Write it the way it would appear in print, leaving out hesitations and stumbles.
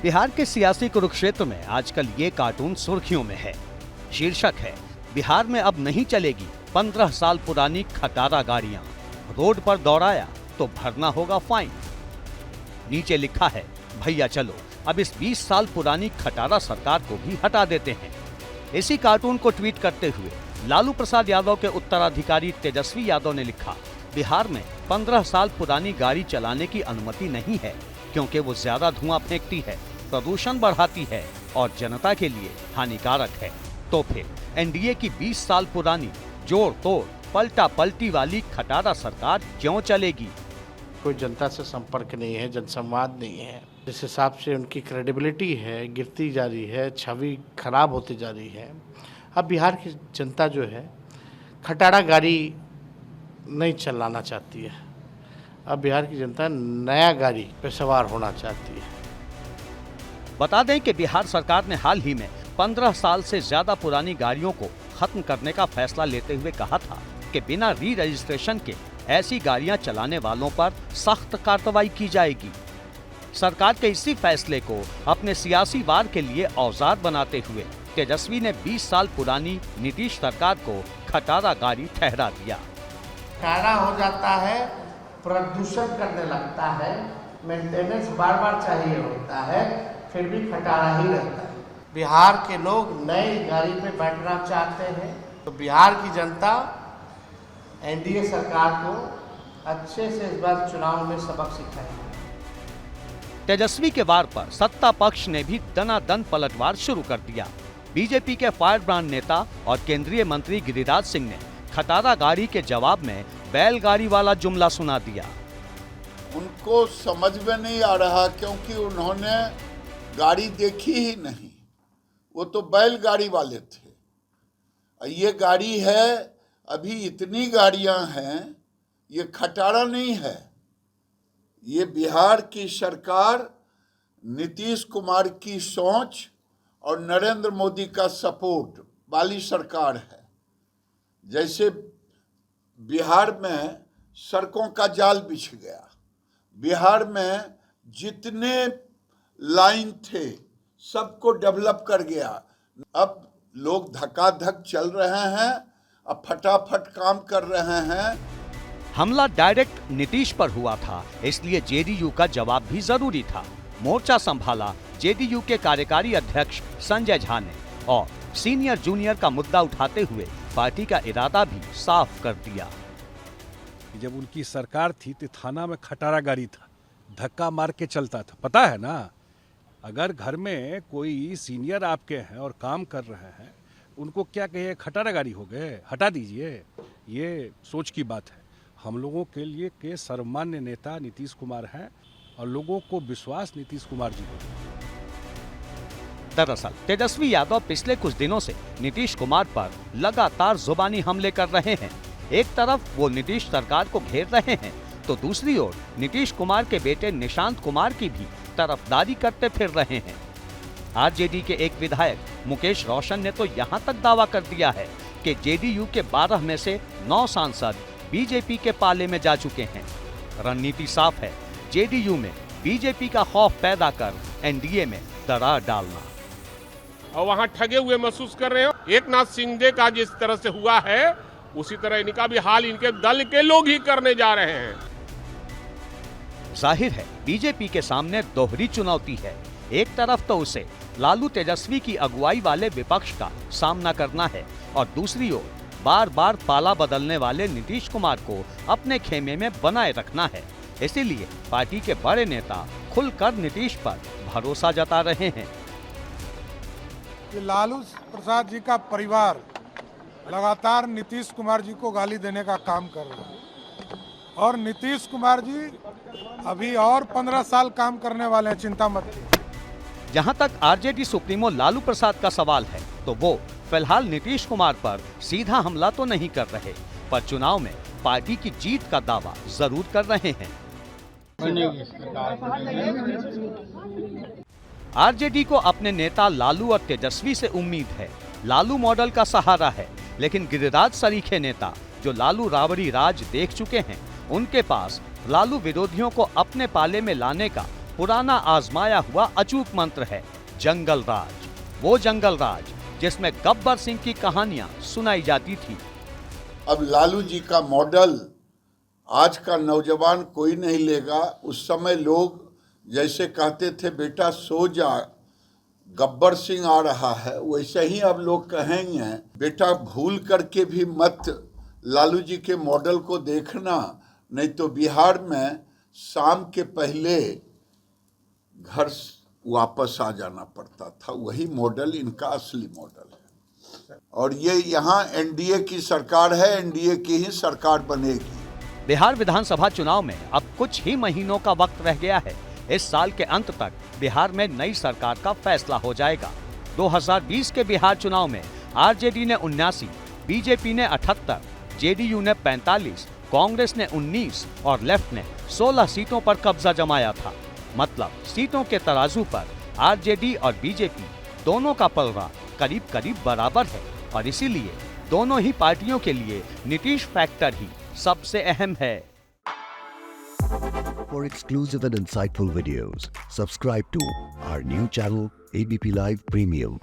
बिहार के सियासी कुरुक्षेत्र में आजकल ये कार्टून सुर्खियों में है। शीर्षक है, बिहार में अब नहीं चलेगी 15 साल पुरानी खटारा गाड़ियां, रोड पर दौड़ाया तो भरना होगा फाइन। नीचे लिखा है, भैया चलो अब इस 20 साल पुरानी खटारा सरकार को भी हटा देते हैं। इसी कार्टून को ट्वीट करते हुए लालू प्रसाद यादव के उत्तराधिकारी तेजस्वी यादव ने लिखा, बिहार में 15 साल पुरानी गाड़ी चलाने की अनुमति नहीं है क्योंकि वो ज्यादा धुआं फेंकती है, प्रदूषण बढ़ाती है और जनता के लिए हानिकारक है। तो फिर एनडीए की 20 साल पुरानी जोड़ तोड़ पलटा पलटी वाली खटारा सरकार क्यों चलेगी? कोई जनता से संपर्क नहीं है, जनसंवाद नहीं है। जिस हिसाब से उनकी क्रेडिबिलिटी है गिरती जा रही है, छवि खराब होती जा रही है। अब बिहार की जनता जो है खटारा गाड़ी नहीं चलाना चाहती है। अब बिहार की जनता नया गाड़ी पे सवार होना चाहती है। बता दें कि बिहार सरकार ने हाल ही में 15 साल से ज्यादा पुरानी गाड़ियों को खत्म करने का फैसला लेते हुए कहा था कि बिना री रजिस्ट्रेशन के ऐसी गाड़ियां चलाने वालों पर सख्त कार्रवाई की जाएगी। सरकार के इसी फैसले को अपने सियासी वार के लिए औजार बनाते हुए तेजस्वी ने 20 साल पुरानी नीतीश सरकार को खटारा गाड़ी ठहरा दिया। खटारा हो जाता है, प्रदूषण करने लगता है, मेंटेनेंस बार बार चाहिए होता है, फिर भी खटारा ही रहता है। बिहार के लोग नई गाड़ी पे बैठना चाहते हैं, तो बिहार की जनता एनडीए सरकार को अच्छे से इस बार चुनाव में सबक सिखाएगी। तेजस्वी के वार पर सत्ता पक्ष ने भी दनादन पलटवार शुरू कर दिया। बीजेपी के फायर ब्रांड नेता और केंद्रीय मंत्री गिरिराज सिंह ने खटारा गाड़ी के जवाब में बैलगाड़ी वाला जुमला सुना दिया। उनको समझ में नहीं आ रहा क्योंकि उन्होंने गाड़ी देखी ही नहीं, वो तो बैलगाड़ी वाले थे। ये गाड़ी है, अभी इतनी गाड़ियां हैं, ये खटारा नहीं है। ये बिहार की सरकार, नीतीश कुमार की सोच और नरेंद्र मोदी का सपोर्ट वाली सरकार है। जैसे बिहार में सड़कों का जाल बिछ गया, बिहार में जितने लाइन थे सबको डेवलप कर गया। अब लोग धक्का-धक चल रहे हैं, अब फटाफट काम कर रहे हैं। हमला डायरेक्ट नीतीश पर हुआ था, इसलिए जेडीयू का जवाब भी जरूरी था। मोर्चा संभाला जेडीयू के कार्यकारी अध्यक्ष संजय झा ने और सीनियर जूनियर का मुद्दा उठाते हुए पार्टी का इरादा भी साफ कर दिया। जब उनकी सरकार थी तो थाना में खटारा गाड़ी था, धक्का मार के चलता था, पता है ना। अगर घर में कोई सीनियर आपके हैं और काम कर रहे हैं, उनको क्या कहिए खटारा गाड़ी हो गए, हटा दीजिए। ये सोच की बात है। हम लोगों के लिए के सर्वमान्य नेता नीतीश कुमार हैं और लोगों को विश्वास नीतीश कुमार जी को। दरअसल तेजस्वी यादव पिछले कुछ दिनों से नीतीश कुमार पर लगातार जुबानी हमले कर रहे हैं। एक तरफ वो नीतीश सरकार को घेर रहे हैं, तो दूसरी ओर नीतीश कुमार के बेटे निशांत कुमार की भी तरफदारी करते फिर रहे हैं। आरजेडी के एक विधायक मुकेश रोशन ने तो यहाँ तक दावा कर दिया है कि जेडीयू के 12 में से 9 सांसद बीजेपी के पाले में जा चुके हैं। रणनीति साफ है, जेडीयू में बीजेपी का खौफ पैदा कर एनडीए में दरार डालना। और वहाँ ठगे हुए महसूस कर रहे हो। एक नाथ शिंदे का जिस तरह से हुआ है, उसी तरह इनका भी हाल इनके दल के लोग ही करने जा रहे हैं। जाहिर है बीजेपी के सामने दोहरी चुनौती है। एक तरफ तो उसे लालू तेजस्वी की अगुवाई वाले विपक्ष का सामना करना है और दूसरी ओर बार बार पाला बदलने वाले नीतीश कुमार को अपने खेमे में बनाए रखना है। इसीलिए पार्टी के बड़े नेता खुलकर नीतीश पर भरोसा जता रहे हैं। लालू प्रसाद जी का परिवार लगातार नीतीश कुमार जी को गाली देने का काम कर रहा है और नीतीश कुमार जी अभी और 15 साल काम करने वाले हैं, चिंता मत कीजिए। जहां तक आरजेडी सुप्रीमो लालू प्रसाद का सवाल है, तो वो फिलहाल नीतीश कुमार पर सीधा हमला तो नहीं कर रहे, पर चुनाव में पार्टी की जीत का दावा जरूर कर रहे हैं। आरजेडी को अपने नेता लालू और तेजस्वी से उम्मीद है। लालू मॉडल का सहारा है, लेकिन गिरिराज सरीखे नेता जो लालू राबड़ी राज देख चुके हैं, उनके पास लालू विरोधियों को अपने पाले में लाने का पुराना आजमाया हुआ अचूक मंत्र है जंगल राज। वो जंगल राज जिसमें गब्बर सिंह की कहानियां सुनाई जाती थी। अब लालू जी का मॉडल आज का नौजवान कोई नहीं लेगा। उस समय लोग जैसे कहते थे बेटा सो जा, गब्बर सिंह आ रहा है, वैसे ही अब लोग कहेंगे बेटा भूल करके भी मत लालू जी के मॉडल को देखना, नहीं तो बिहार में शाम के पहले घर वापस आ जाना पड़ता था। वही मॉडल इनका असली मॉडल है और ये यहाँ एनडीए की सरकार है, एनडीए की ही सरकार बनेगी। बिहार विधानसभा चुनाव में अब कुछ ही महीनों का वक्त रह गया है। इस साल के अंत तक बिहार में नई सरकार का फैसला हो जाएगा। 2020 के बिहार चुनाव में आरजेडी ने 79, बीजेपी ने 78, जेडीयू ने 45, कांग्रेस ने 19 और लेफ्ट ने 16 सीटों पर कब्जा जमाया था। मतलब सीटों के तराजू पर आरजेडी और बीजेपी दोनों का पलड़ा करीब करीब बराबर है और इसीलिए दोनों ही पार्टियों के लिए नीतीश फैक्टर ही सबसे अहम है। For exclusive and insightful videos, subscribe to our new channel ABP Live Premium.